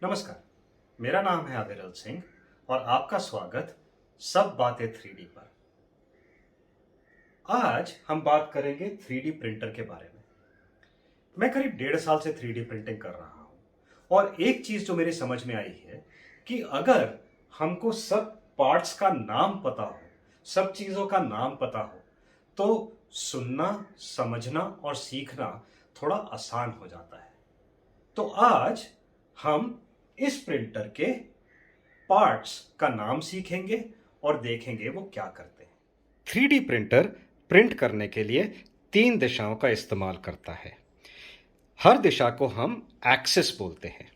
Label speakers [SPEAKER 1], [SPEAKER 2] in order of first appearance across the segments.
[SPEAKER 1] नमस्कार, मेरा नाम है अविरल सिंह और आपका स्वागत सब बातें 3D पर। आज हम बात करेंगे 3D प्रिंटर के बारे में। मैं करीब 1.5 साल से 3D प्रिंटिंग कर रहा हूं और एक चीज जो मेरी समझ में आई है कि अगर हमको सब पार्ट्स का नाम पता हो, सब चीजों का नाम पता हो, तो सुनना, समझना और सीखना थोड़ा आसान हो जाता है। तो आज हम इस प्रिंटर के पार्ट्स का नाम सीखेंगे और देखेंगे वो क्या करते हैं। 3D प्रिंटर प्रिंट करने के लिए 3 दिशाओं का इस्तेमाल करता है। हर दिशा को हम एक्सिस बोलते हैं।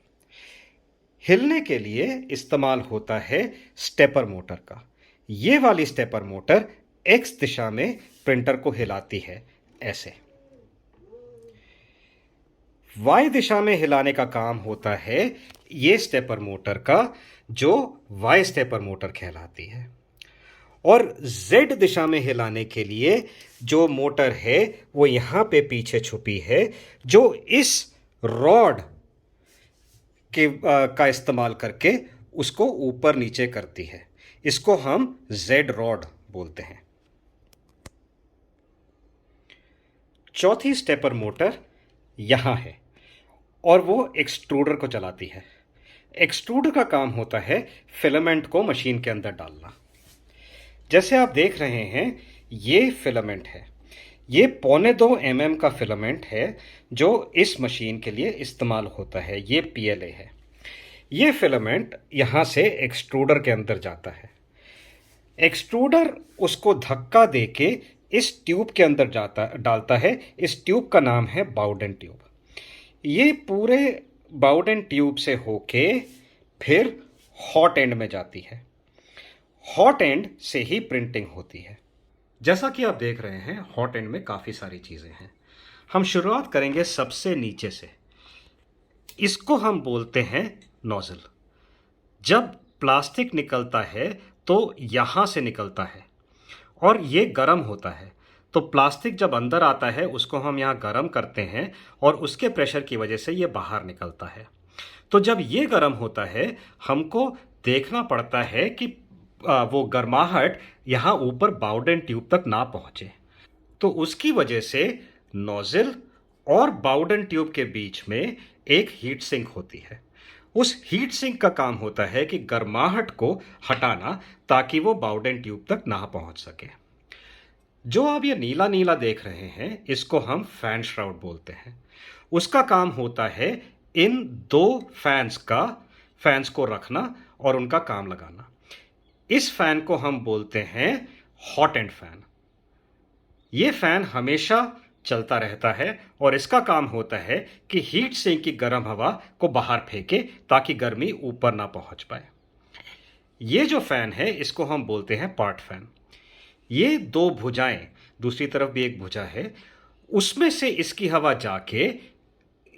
[SPEAKER 1] हिलने के लिए इस्तेमाल होता है स्टेपर मोटर का। ये वाली स्टेपर मोटर एक्स दिशा में प्रिंटर को हिलाती है, ऐसे। वाई दिशा में हिलाने का काम होता है ये स्टेपर मोटर का, जो वाई स्टेपर मोटर कहलाती है। और जेड दिशा में हिलाने के लिए जो मोटर है वो यहां पे पीछे छुपी है, जो इस रॉड का इस्तेमाल करके उसको ऊपर नीचे करती है। इसको हम जेड रॉड बोलते हैं। चौथी स्टेपर मोटर यहां है और वो एक्सट्रूडर को चलाती है। एक्सट्रूडर का काम होता है फिलामेंट को मशीन के अंदर डालना। जैसे आप देख रहे हैं, ये फिलामेंट है। ये 1.25 mm का फिलामेंट है जो इस मशीन के लिए इस्तेमाल होता है। ये PLA है। ये फिलामेंट यहाँ से एक्सट्रूडर के अंदर जाता है। एक्सट्रूडर उसको धक्का देके इस ट्यूब के अंदर डालता है। इस ट्यूब का नाम है बाउडेन ट्यूब। ये पूरे बाउडेन ट्यूब से होके फिर हॉट एंड में जाती है। हॉट एंड से ही प्रिंटिंग होती है। जैसा कि आप देख रहे हैं, हॉट एंड में काफ़ी सारी चीज़ें हैं। हम शुरुआत करेंगे सबसे नीचे से। इसको हम बोलते हैं नोजल। जब प्लास्टिक निकलता है तो यहाँ से निकलता है और ये गर्म होता है। तो प्लास्टिक जब अंदर आता है उसको हम यहाँ गर्म करते हैं और उसके प्रेशर की वजह से ये बाहर निकलता है। तो जब ये गर्म होता है, हमको देखना पड़ता है कि वो गर्माहट यहाँ ऊपर बाउडेन ट्यूब तक ना पहुँचे। तो उसकी वजह से नोजल और बाउडेन ट्यूब के बीच में एक हीट सिंक होती है। उस हीट सिंक का काम होता है कि गर्माहट को हटाना, ताकि वो बाउडेन ट्यूब तक ना पहुँच सके। जो आप ये नीला नीला देख रहे हैं, इसको हम फैन श्राउड बोलते हैं। उसका काम होता है इन 2 फैंस को रखना और उनका काम लगाना। इस फैन को हम बोलते हैं हॉट एंड फैन। ये फैन हमेशा चलता रहता है और इसका काम होता है कि हीट सिंक की गर्म हवा को बाहर फेंके, ताकि गर्मी ऊपर ना पहुंच पाए। ये जो फैन है, इसको हम बोलते हैं पार्ट फैन। ये 2 भुजाएं, दूसरी तरफ भी एक भुजा है, उसमें से इसकी हवा जाके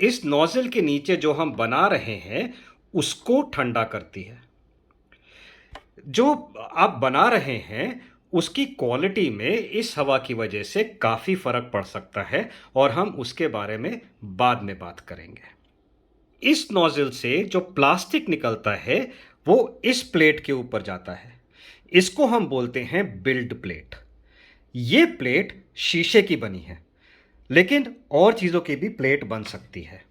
[SPEAKER 1] इस नोजल के नीचे जो हम बना रहे हैं उसको ठंडा करती है। जो आप बना रहे हैं उसकी क्वालिटी में इस हवा की वजह से काफ़ी फर्क पड़ सकता है और हम उसके बारे में बाद में बात करेंगे। इस नोजल से जो प्लास्टिक निकलता है वो इस प्लेट के ऊपर जाता है। इसको हम बोलते हैं बिल्ड प्लेट। ये प्लेट शीशे की बनी है, लेकिन और चीज़ों की भी प्लेट बन सकती है।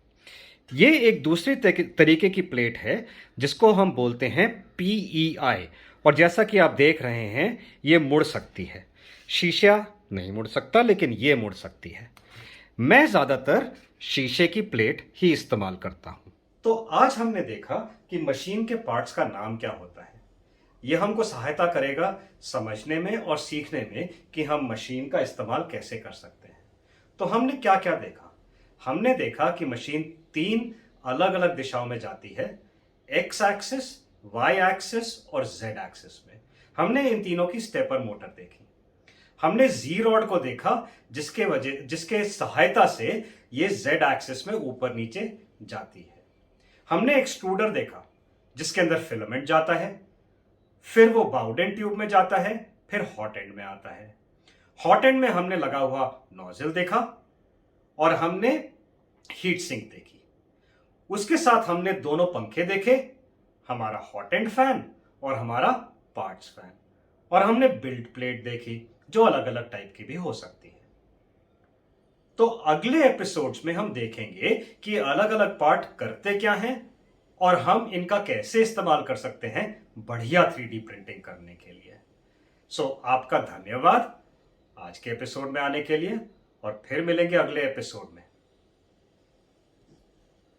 [SPEAKER 1] ये एक दूसरे तरीके की प्लेट है जिसको हम बोलते हैं PEI। और जैसा कि आप देख रहे हैं, ये मुड़ सकती है। शीशा नहीं मुड़ सकता, लेकिन ये मुड़ सकती है। मैं ज़्यादातर शीशे की प्लेट ही इस्तेमाल करता हूं। तो आज हमने देखा कि मशीन के पार्ट्स का नाम क्या होता है। यह हमको सहायता करेगा समझने में और सीखने में कि हम मशीन का इस्तेमाल कैसे कर सकते हैं। तो हमने क्या क्या देखा? हमने देखा कि मशीन 3 अलग अलग दिशाओं में जाती है, एक्स एक्सिस, वाई एक्सिस और जेड एक्सिस में। हमने इन तीनों की स्टेपर मोटर देखी। हमने जी रॉड को देखा, जिसके सहायता से ये जेड एक्सिस में ऊपर नीचे जाती है। हमने एक्सट्रूडर देखा, जिसके अंदर फिलामेंट जाता है, फिर वो बाउडेन ट्यूब में जाता है, फिर हॉट एंड में आता है। हॉट एंड में हमने लगा हुआ नोजल देखा और हमने हीट सिंक देखी। उसके साथ हमने दोनों पंखे देखे, हमारा हॉट एंड फैन और हमारा पार्ट्स फैन, और हमने बिल्ड प्लेट देखी जो अलग अलग टाइप की भी हो सकती है। तो अगले एपिसोड्स में हम देखेंगे कि अलग अलग पार्ट करते क्या हैं और हम इनका कैसे इस्तेमाल कर सकते हैं बढ़िया 3D प्रिंटिंग करने के लिए। सो आपका धन्यवाद आज के एपिसोड में आने के लिए, और फिर मिलेंगे अगले एपिसोड में।